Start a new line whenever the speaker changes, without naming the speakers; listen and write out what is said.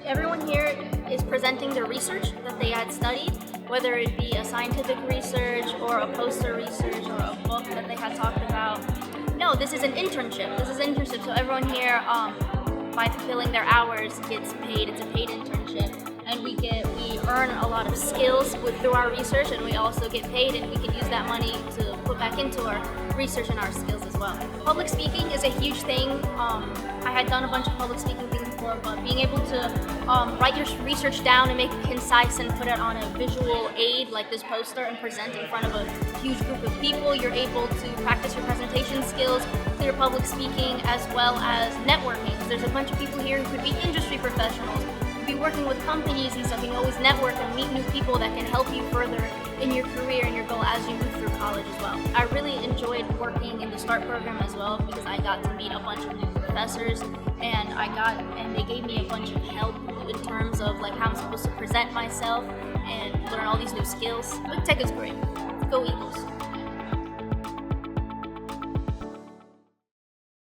everyone here is presenting their research that they had studied, whether it be a scientific research or a poster research or a book that they had talked about. No, this is an internship. So everyone here, by fulfilling their hours, gets paid. It's a paid internship, and we earn a lot of skills through our research, and we also get paid, and we can use that money to put back into our research and our skills as well. Public speaking is a huge thing. I had done a bunch of public speaking things before, but being able to write your research down and make it concise and put it on a visual aid like this poster and present in front of a huge group of people, you're able to practice your presentation skills, clear public speaking, as well as networking. There's a bunch of people here who could be industry professionals, could be working with companies and stuff. You can always network and meet new people that can help you further in your career and your goal as you move through college as well. I really enjoyed working in the START program as well because I got to meet a bunch of new professors, and they gave me a bunch of help in terms of like how I'm supposed to present myself and learn all these new skills. But tech is great. Go Eagles.